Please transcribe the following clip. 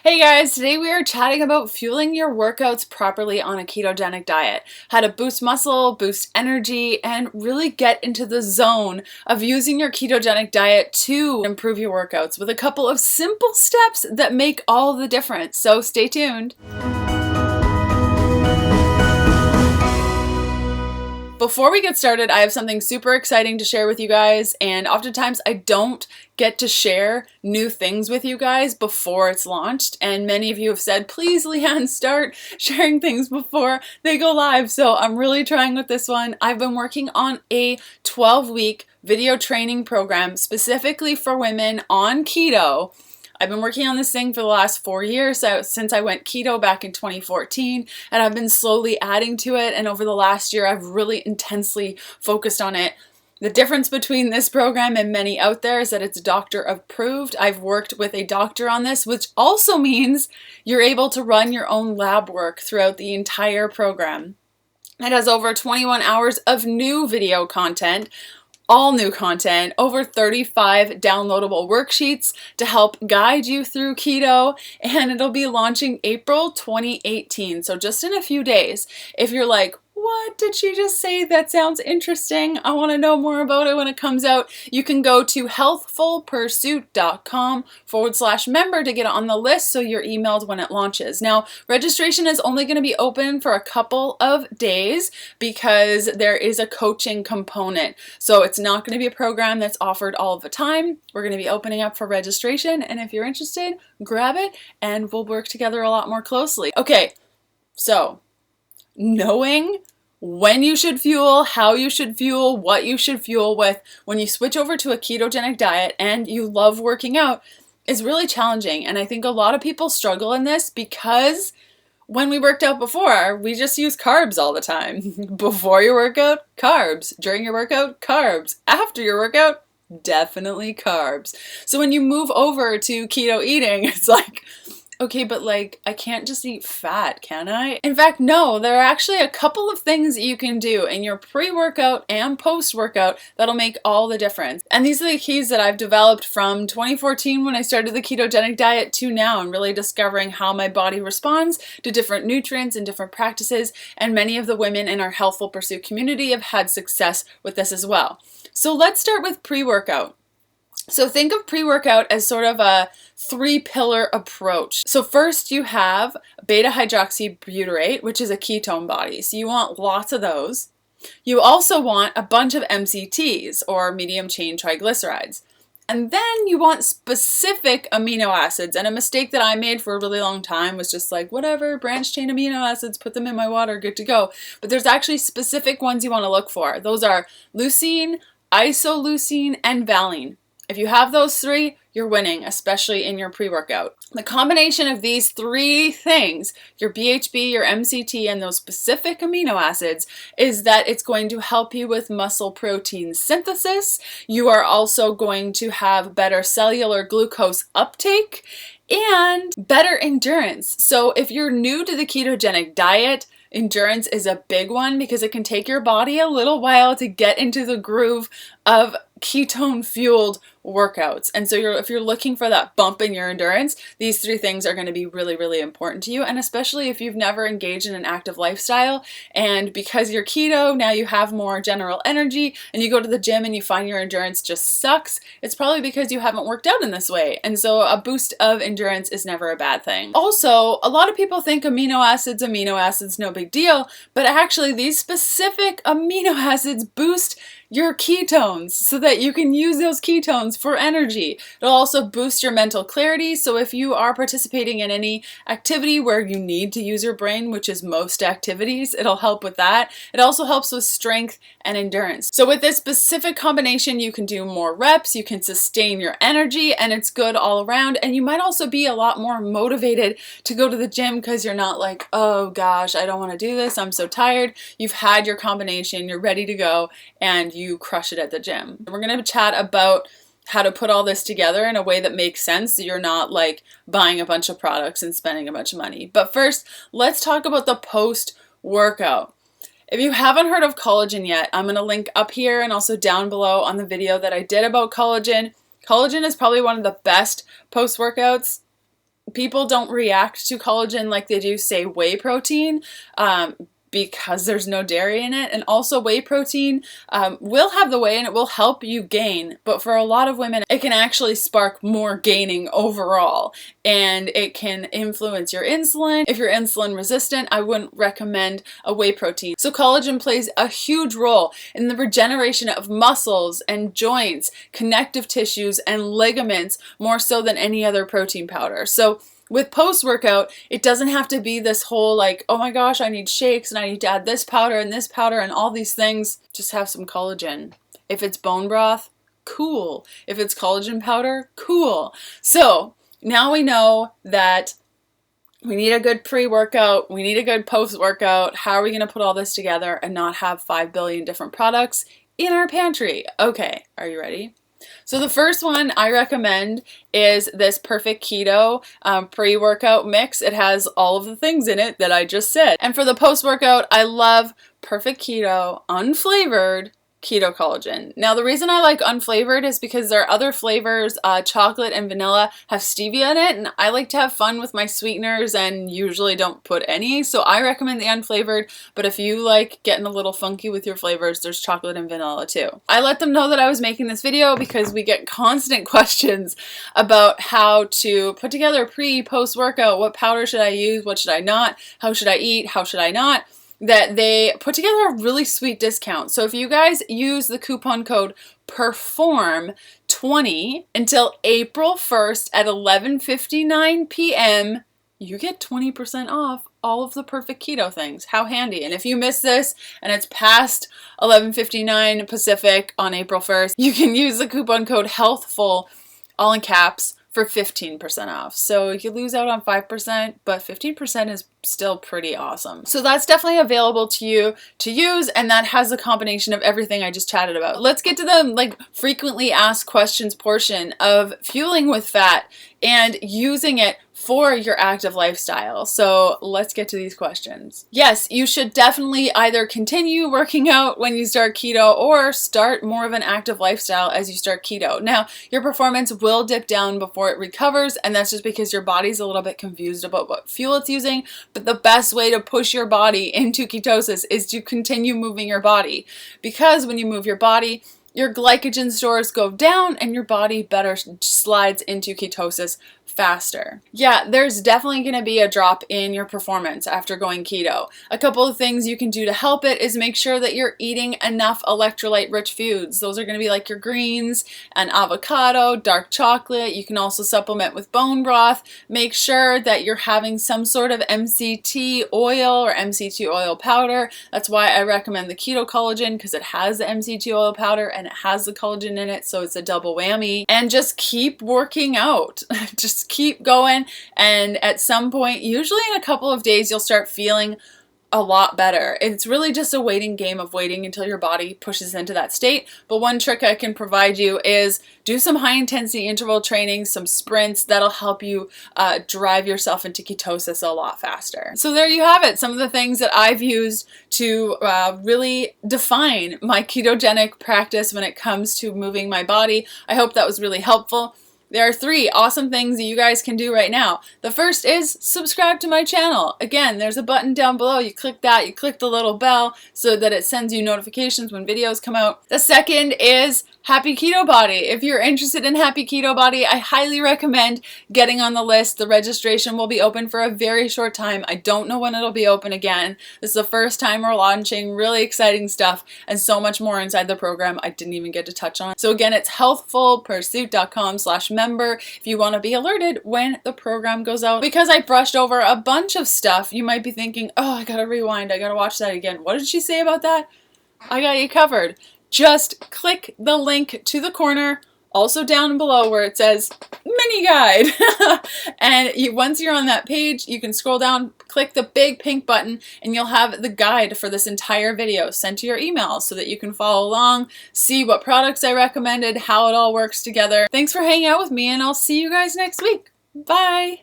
Hey guys, today we are chatting about fueling your workouts properly on a ketogenic diet. How to boost muscle, boost energy, and really get into the zone of using your ketogenic diet to improve your workouts with a couple of simple steps that make all the difference. So stay tuned. Before we get started, I have something super exciting to share with you guys, and oftentimes I don't get to share new things with you guys before it's launched, and many of you have said, please Leanne, start sharing things before they go live, so I'm really trying with this one. I've been working on a 12-week video training program specifically for women on keto. I've been working on this thing for the last 4 years, since I went keto back in 2014, and I've been slowly adding to it, and over the last year I've really intensely focused on it. The difference between this program and many out there is that it's doctor approved. I've worked with a doctor on this, which also means you're able to run your own lab work throughout the entire program. It has over 21 hours of new video content, all new content, over 35 downloadable worksheets to help guide you through keto, and it'll be launching April 2018, so just in a few days. If you're like, what did she just say? That sounds interesting. I want to know more about it when it comes out. You can go to healthfulpursuit.com/member to get on the list so you're emailed when it launches. Now, registration is only going to be open for a couple of days because there is a coaching component. So it's not going to be a program that's offered all of the time. We're going to be opening up for registration, and if you're interested, grab it and we'll work together a lot more closely. Okay, so knowing when you should fuel, how you should fuel, what you should fuel with when you switch over to a ketogenic diet and you love working out is really challenging. And I think a lot of people struggle in this because when we worked out before, we just use carbs all the time. Before your workout, carbs. During your workout, carbs. After your workout, definitely carbs. So when you move over to keto eating, it's like, okay, but like, I can't just eat fat, can I? In fact, no, there are actually a couple of things that you can do in your pre-workout and post-workout that'll make all the difference. And these are the keys that I've developed from 2014 when I started the ketogenic diet to now, and really discovering how my body responds to different nutrients and different practices. And many of the women in our Healthful Pursuit community have had success with this as well. So let's start with pre-workout. So think of pre-workout as sort of a 3-pillar approach. So first you have beta-hydroxybutyrate, which is a ketone body. So you want lots of those. You also want a bunch of MCTs, or medium chain triglycerides. And then you want specific amino acids. And a mistake that I made for a really long time was just like, whatever, branched chain amino acids, put them in my water, good to go. But there's actually specific ones you want to look for. Those are leucine, isoleucine, and valine. If you have those three, you're winning, especially in your pre-workout. The combination of these three things, your BHB, your MCT, and those specific amino acids, is that it's going to help you with muscle protein synthesis. You are also going to have better cellular glucose uptake and better endurance. So if you're new to the ketogenic diet, endurance is a big one because it can take your body a little while to get into the groove of ketone-fueled workouts. And so if you're looking for that bump in your endurance, these three things are going to be really, really important to you. And especially if you've never engaged in an active lifestyle, and because you're keto, now you have more general energy, and you go to the gym and you find your endurance just sucks, it's probably because you haven't worked out in this way. And so a boost of endurance is never a bad thing. Also, a lot of people think amino acids, no big deal, but actually these specific amino acids boost your ketones so that you can use those ketones for energy. It'll also boost your mental clarity. So if you are participating in any activity where you need to use your brain, which is most activities, it'll help with that. It also helps with strength and endurance. So with this specific combination, you can do more reps, you can sustain your energy, and it's good all around. And you might also be a lot more motivated to go to the gym because you're not like, oh gosh, I don't want to do this, I'm so tired. You've had your combination, you're ready to go, and you crush it at the gym. We're going to chat about how to put all this together in a way that makes sense so you're not like buying a bunch of products and spending a bunch of money. But first, let's talk about the post-workout. If you haven't heard of collagen yet, I'm going to link up here and also down below on the video that I did about collagen. Collagen is probably one of the best post-workouts people don't react to collagen like they do, say, whey protein, because there's no dairy in it. And also whey protein will have the whey and it will help you gain, but for a lot of women it can actually spark more gaining overall, and it can influence your insulin. If you're insulin resistant, I wouldn't recommend a whey protein. So collagen plays a huge role in the regeneration of muscles and joints, connective tissues, and ligaments, more so than any other protein powder. So with post-workout, it doesn't have to be this whole like, oh my gosh, I need shakes and I need to add this powder and all these things. Just have some collagen. If it's bone broth, cool. If it's collagen powder, cool. So now we know that we need a good pre-workout, we need a good post-workout. How are we going to put all this together and not have 5 billion different products in our pantry? Okay, are you ready? So the first one I recommend is this Perfect Keto pre-workout mix. It has all of the things in it that I just said. And for the post-workout, I love Perfect Keto unflavored keto collagen. Now the reason I like unflavored is because there are other flavors, chocolate and vanilla have stevia in it, and I like to have fun with my sweeteners and usually don't put any, so I recommend the unflavored. But if you like getting a little funky with your flavors, there's chocolate and vanilla too. I let them know that I was making this video because we get constant questions about how to put together post workout. What powder should I use? What should I not? How should I eat? How should I not? That they put together a really sweet discount. So if you guys use the coupon code PERFORM20 until April 1st at 11:59 p.m., you get 20% off all of the Perfect Keto things. How handy. And if you miss this and it's past 11:59 Pacific on April 1st, you can use the coupon code HEALTHFUL, all in caps, for 15% off. So you lose out on 5%, but 15% is still pretty awesome. So that's definitely available to you to use, and that has a combination of everything I just chatted about. Let's get to the frequently asked questions portion of fueling with fat and using it for your active lifestyle. So let's get to these questions. Yes, you should definitely either continue working out when you start keto or start more of an active lifestyle as you start keto. Now, your performance will dip down before it recovers, and that's just because your body's a little bit confused about what fuel it's using. But the best way to push your body into ketosis is to continue moving your body, because when you move your body, your glycogen stores go down and your body better slides into ketosis faster. Yeah, there's definitely going to be a drop in your performance after going keto. A couple of things you can do to help it is make sure that you're eating enough electrolyte-rich foods. Those are going to be like your greens and avocado, dark chocolate. You can also supplement with bone broth. Make sure that you're having some sort of MCT oil or MCT oil powder. That's why I recommend the keto collagen, because it has the MCT oil powder and it has the collagen in it, so it's a double whammy. And just keep working out. Just keep going, and at some point, usually in a couple of days, you'll start feeling a lot better. It's really just a waiting game of waiting until your body pushes into that state. But one trick I can provide you is do some high intensity interval training, some sprints. That'll help you drive yourself into ketosis a lot faster. So there you have it. Some of the things that I've used to really define my ketogenic practice when it comes to moving my body. I hope that was really helpful. There are 3 awesome things that you guys can do right now. The first is subscribe to my channel. Again, there's a button down below. You click that, you click the little bell so that it sends you notifications when videos come out. The second is Happy Keto Body. If you're interested in Happy Keto Body, I highly recommend getting on the list. The registration will be open for a very short time. I don't know when it'll be open again. This is the first time we're launching really exciting stuff and so much more inside the program I didn't even get to touch on. So again, it's healthfulpursuit.com/member if you want to be alerted when the program goes out. Because I brushed over a bunch of stuff, you might be thinking, oh, I gotta rewind, I gotta watch that again. What did she say about that? I got you covered. Just click the link to the corner, also down below where it says mini guide. And once you're on that page, you can scroll down, click the big pink button, and you'll have the guide for this entire video sent to your email so that you can follow along, see what products I recommended, how it all works together. Thanks for hanging out with me, and I'll see you guys next week. Bye.